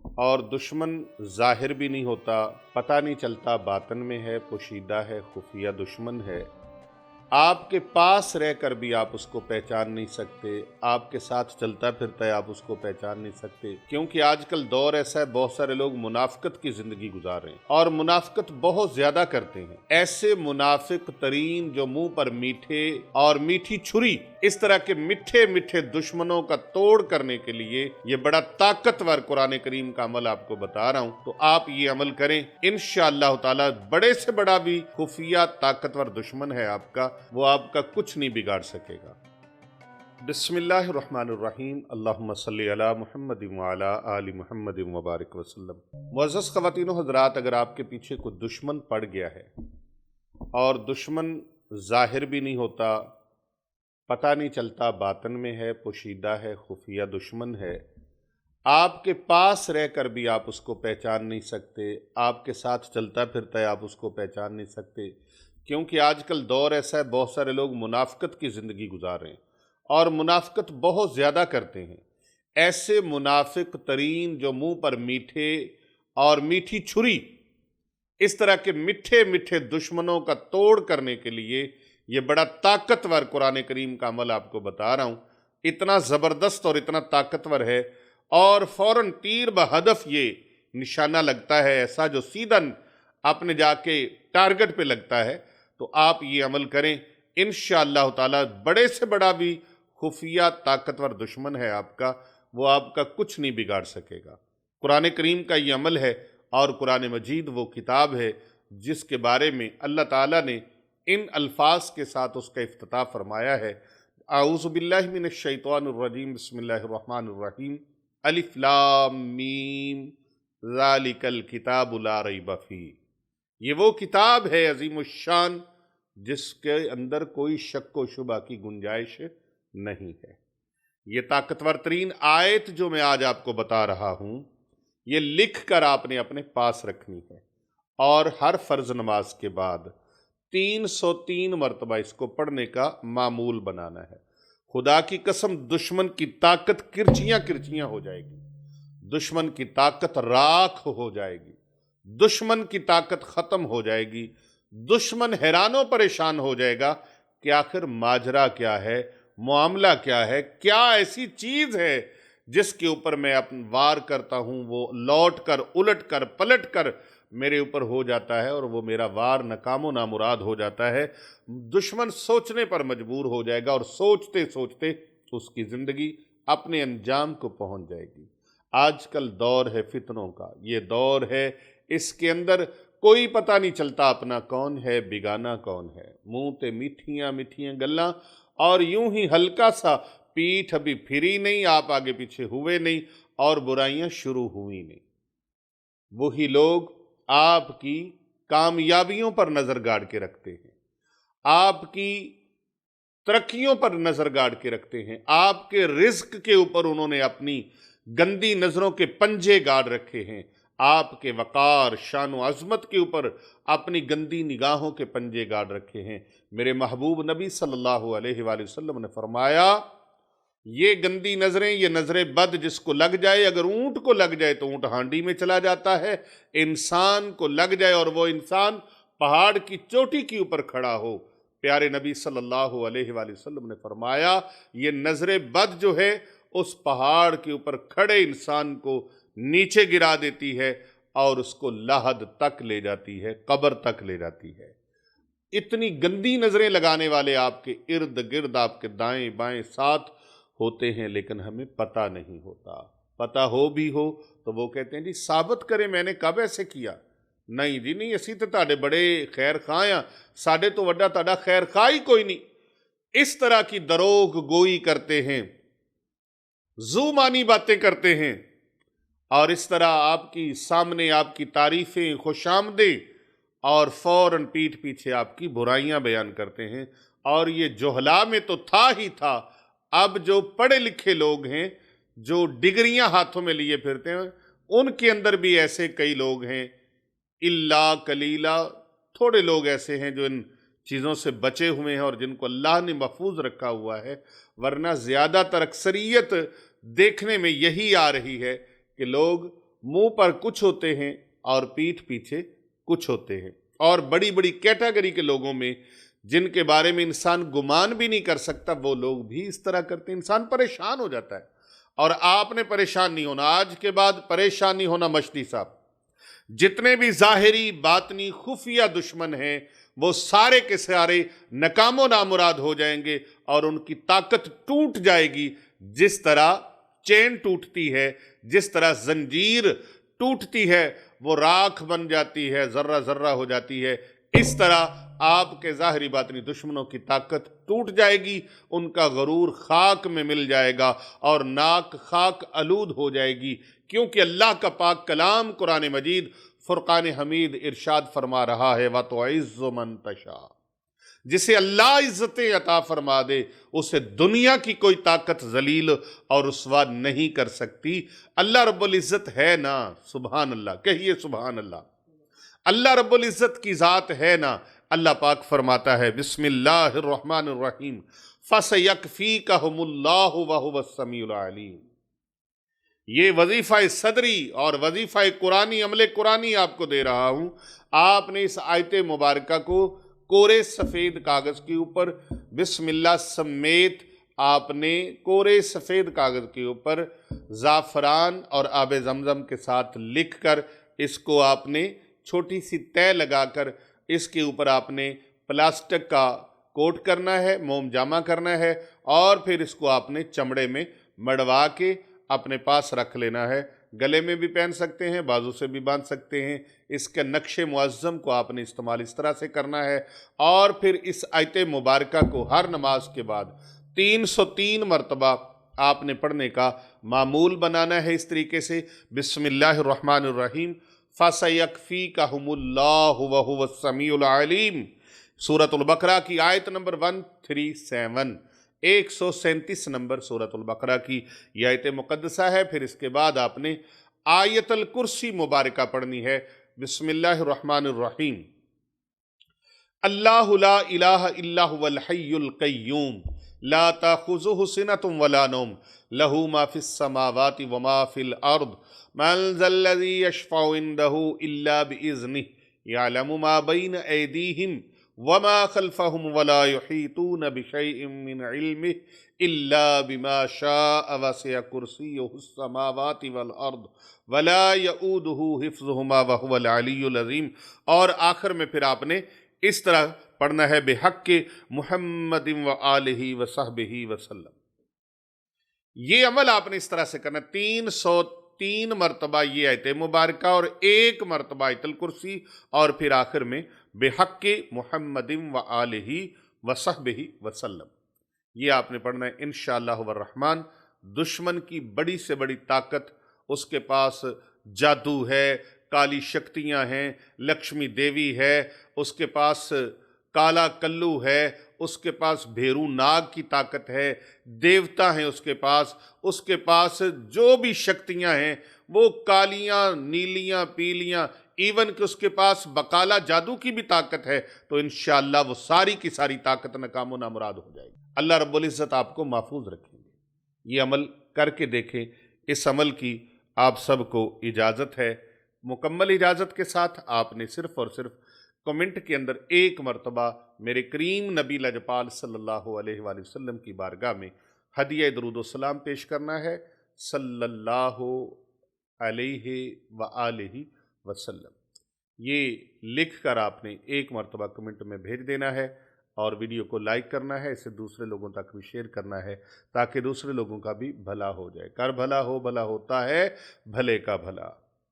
और दुश्मन ज़ाहिर भी नहीं होता, पता नहीं चलता बातिन में है, पोशीदा है, खुफिया दुश्मन है। आपके पास रहकर भी आप उसको पहचान नहीं सकते, आपके साथ चलता फिरता है आप उसको पहचान नहीं सकते, क्योंकि आजकल दौर ऐसा है, बहुत सारे लोग मुनाफिकत की जिंदगी गुजार रहे हैं और मुनाफिकत बहुत ज्यादा करते हैं। ऐसे मुनाफिक तरीन जो मुंह पर मीठे और मीठी छुरी, इस तरह के मिठे मिठे दुश्मनों का तोड़ करने के लिए ये बड़ा ताकतवर कुरान करीम का अमल आपको बता रहा हूं, तो आप ये अमल करें। इंशाअल्लाह ताला बड़े से बड़ा भी खुफिया ताकतवर दुश्मन है आपका, वो आपका कुछ नहीं बिगाड़ सकेगा। बिस्मिल्लाहिर्रहमानिर्रहीम, अल्लाहुम्मा सल्ली अला मुहम्मद व अला आलि मुहम्मद व बारिक वसल्लम। मुअज़्ज़ज़ ख़वातीन व हज़रात, अगर आपके पीछे कोई दुश्मन पड़ गया है और दुश्मन ज़ाहिर भी नहीं होता, पता नहीं चलता बातिन में है, पोशीदा है, खुफिया दुश्मन है, आपके पास रहकर भी आप उसको पहचान नहीं सकते, आपके साथ चलता फिरता है आप उसको पहचान नहीं सकते, क्योंकि आजकल दौर ऐसा है, बहुत सारे लोग मुनाफिकत की ज़िंदगी गुजार रहे हैं और मुनाफिकत बहुत ज़्यादा करते हैं। ऐसे मुनाफिक तरीन जो मुंह पर मीठे और मीठी छुरी, इस तरह के मिठे मिठे दुश्मनों का तोड़ करने के लिए ये बड़ा ताकतवर कुरान करीम का अमल आपको बता रहा हूं। इतना ज़बरदस्त और इतना ताकतवर है और फौरन तीर बहदफ ये निशाना लगता है, ऐसा जो सीधन आपने जाके टारगेट पे लगता है। तो आप ये अमल करें, इंशाअल्लाह ताला बड़े से बड़ा भी खुफिया ताकतवर दुश्मन है आपका, वो आपका कुछ नहीं बिगाड़ सकेगा। कुरान करीम का ये अमल है और कुरान मजीद वो किताब है जिसके बारे में अल्लाह ताला ने इन अल्फाज के साथ उसका इफ्तिताह फरमाया है। आऊज़ु बिल्लाहि मिनश शैतानिर रजीम, बिस्मिल्लाहिर रहमानिर रहीम, अलिफ लाम मीम, ज़ालिकल किताबु ला रैब फीह। ये वो किताब है अजीमुश्शान जिसके अंदर कोई शक व शुबा की गुंजाइश नहीं है। ये ताकतवर तरीन आयत जो मैं आज आपको बता रहा हूं, ये लिख कर आपने अपने पास रखनी है और हर फर्ज नमाज के बाद 303 मरतबा इसको पढ़ने का मामूल बनाना है। खुदा की कसम, दुश्मन की ताकत किरचियां किरचियां हो जाएगी, दुश्मन की ताकत राख हो जाएगी, दुश्मन की ताकत खत्म हो जाएगी, दुश्मन हैरानों परेशान हो जाएगा कि आखिर माजरा क्या है, मामला क्या है, क्या ऐसी चीज है जिसके ऊपर मैं अपन वार करता हूं, वो लौट कर उलट कर पलट कर मेरे ऊपर हो जाता है और वो मेरा वार नाकामो नामुराद हो जाता है। दुश्मन सोचने पर मजबूर हो जाएगा और सोचते सोचते उसकी जिंदगी अपने अंजाम को पहुंच जाएगी। आजकल दौर है फितनों का, ये दौर है, इसके अंदर कोई पता नहीं चलता अपना कौन है, बिगाना कौन है। मुंह ते मीठियां मीठियां गल्लां और यूं ही हल्का सा, पीठ अभी फिरी नहीं, आप आगे पीछे हुए नहीं और बुराइयां शुरू हुई नहीं। वही लोग आपकी कामयाबियों पर नजर गाड़ के रखते हैं, आपकी तरक्कियों पर नजर गाड़ के रखते हैं, आपके रिस्क के ऊपर उन्होंने अपनी गंदी नजरों के पंजे गाड़ रखे हैं, आपके वकार शान व अजमत के ऊपर अपनी गंदी निगाहों के पंजे गाड़ रखे हैं। मेरे महबूब नबी सल्लल्लाहु अलैहि वसल्लम ने फरमाया, ये गंदी नजरें, ये नजरें बद जिसको लग जाए, अगर ऊंट को लग जाए तो ऊंट हांडी में चला जाता है, इंसान को लग जाए और वो इंसान पहाड़ की चोटी के ऊपर खड़ा हो। प्यारे नबी सल्लल्लाहु अलैहि वसल्लम ने फरमाया, ये नजरें बद जो है उस पहाड़ के ऊपर खड़े इंसान को नीचे गिरा देती है और उसको लाहद तक ले जाती है, कब्र तक ले जाती है। इतनी गंदी नजरें लगाने वाले आपके इर्द गिर्द, आपके दाएं बाएं साथ होते हैं, लेकिन हमें पता नहीं होता। पता हो भी हो तो वो कहते हैं जी साबित करें मैंने कब ऐसे किया। नहीं जी नहीं, असी तो ਤੁਹਾਡੇ बड़े खैर खां आ, साडे तो वड्डा ਤੁਹਾਡਾ खैर खा ही कोई नहीं। इस तरह की दरोग गोई करते हैं, ज़ुमानी बातें करते हैं और इस तरह आपकी सामने आपकी तारीफें खुशामदें और फौरन पीठ पीछे आपकी बुराइयां बयान करते हैं। और ये जोहला में तो था ही था, अब जो पढ़े लिखे लोग हैं, जो डिग्रियां हाथों में लिए फिरते हैं, उनके अंदर भी ऐसे कई लोग हैं। इल्ला कलीला, थोड़े लोग ऐसे हैं जो इन चीज़ों से बचे हुए हैं और जिनको अल्लाह ने महफूज रखा हुआ है, वरना ज़्यादातर अक्सरियत देखने में यही आ रही है कि लोग मुंह पर कुछ होते हैं और पीठ पीछे कुछ होते हैं। और बड़ी बड़ी कैटेगरी के लोगों में जिनके बारे में इंसान गुमान भी नहीं कर सकता, वो लोग भी इस तरह करते हैं। इंसान परेशान हो जाता है। और आपने परेशान नहीं होना, आज के बाद परेशान नहीं होना। मछली साहब, जितने भी ज़ाहिरी बातनी खुफिया दुश्मन हैं वो सारे के सारे नकामो नामुराद हो जाएंगे और उनकी ताकत टूट जाएगी। जिस तरह चेन टूटती है, जिस तरह जंजीर टूटती है, वो राख बन जाती है, जर्रा जर्रा हो जाती है, इस तरह आपके ज़ाहिरी बातनी दुश्मनों की ताकत टूट जाएगी, उनका गरूर खाक में मिल जाएगा और नाक खाक आलूद हो जाएगी। क्योंकि अल्लाह का पाक कलाम कुरान मजीद फुरकान हमीद इरशाद फरमा रहा है, व तुइज़्ज़ु मन तशा, जिसे अल्लाह इज्जतें अता फरमा दे उसे दुनिया की कोई ताकत जलील और रुस्वा नहीं कर सकती। अल्लाह रब्बुल इज्जत है ना, सुभान अल्लाह, कहिए सुभान अल्लाह। अल्लाह रब्बुल इज्जत की ज़ात है ना। अल्लाह पाक फरमाता है बिस्मिल्लाहिर्रहमानिर्रहीम, फसयकफीकहुमुल्लाहु व हुवस समीउल अलीम। ये वजीफ़ा सदरी और वजीफ़ा कुरानी, अमले कुरानी आपको दे रहा हूँ। आपने इस आयत मुबारका को कोरे सफ़ेद कागज़ के ऊपर बिस्मिल्लाह समेत आपने कोरे सफ़ेद कागज़ के ऊपर ज़ाफ़रान और आब ज़मज़म के साथ लिख कर इसको आपने छोटी सी तय लगाकर इसके ऊपर आपने प्लास्टिक का कोट करना है, मोम जामा करना है और फिर इसको आपने चमड़े में मड़वा के अपने पास रख लेना है। गले में भी पहन सकते हैं, बाजू से भी बांध सकते हैं। इसके नक्शे मुअज़्ज़म को आपने इस्तेमाल इस तरह से करना है और फिर इस आयत मुबारका को हर नमाज के बाद 303 मरतबा आपने पढ़ने का मामूल बनाना है। इस तरीके से बिस्मिल्लाहिर्रहमानिर्रहीम, फसयकफीकहुमुल्लाहु व हुवस समीउल अलीम, सूरतुल बकरा की आयत नंबर 137, 137 नंबर सूरतुल बकरा की यह आयत मुक़द्दसा है। फिर इसके बाद आपने आयतुल कुर्सी मुबारका पढ़नी है। बिस्मिल्लाहिर्रहमानिर्रहीम, अल्लाहु ला इलाहा इल्ला हुवल हय्युल क़य्यूम, ला ताख़ुज़ुहु सिनतुन वला नौम, लहू मा फ़िस समावाति व मा फ़िल अर्द, मन ज़ल्लज़ी यशफ़अउ इंदहु इल्ला बिइज़्निहि, यअलमु मा बैन ऐदीहिम व मा ख़ल्फ़हुम वला युहीतून बिशैइन मिन इल्मिहि इल्ला बिमा शाअ, वसिअ कुर्सियुहुस समावाति वल अर्द वला यऊदुहु हिफ़्ज़ुहुमा व हुवल अलियुल अज़ीम। और आखिर में फिर आपने इस तरह पढ़ना है, बेहक़्क़ि मुहम्मदिन व आलिहि व सहबिहि वसल्लम। ये अमल आपने इस तरह से करना, 303 मरतबा ये आयत मुबारका और 1 मरतबा आयतुल कुर्सी और फिर आखिर में बेहक़्क़ि मुहम्मदिन व आलिहि व सहबिहि वसल्लम। ये आपने पढ़ना है इंशाअल्लाह व रहमान। दुश्मन की बड़ी से बड़ी ताकत, उसके पास जादू है, काली शक्तियाँ हैं, लक्ष्मी देवी है, उसके पास काला कल्लू है, उसके पास भेरू नाग की ताकत है, देवता हैं उसके पास जो भी शक्तियाँ हैं वो कालियाँ, नीलियाँ, पीलियाँ, इवन कि उसके पास बकाला जादू की भी ताकत है। तो इंशाअल्लाह वो सारी की सारी ताकत नाकामो नामुराद हो जाएगी। अल्लाह रब्बुल इज़्ज़त आपको महफूज रखेंगे। ये अमल करके देखें। इस अमल की आप सबको इजाज़त है। मुकम्मल इजाज़त के साथ आपने सिर्फ़ और सिर्फ कमेंट के अंदर 1 मरतबा मेरे करीम नबी लजपाल सल्लल्लाहु अलैहि वसल्लम की बारगाह में हदिया दरूद व सलाम पेश करना है, सल्लल्लाहु अलैहि व आलिहि वसल्लम। ये लिख कर आपने 1 मरतबा कमेंट में भेज देना है और वीडियो को लाइक करना है, इसे दूसरे लोगों तक भी शेयर करना है ताकि दूसरे लोगों का भी भला हो जाए। कर भला हो, भला होता है भले का भला।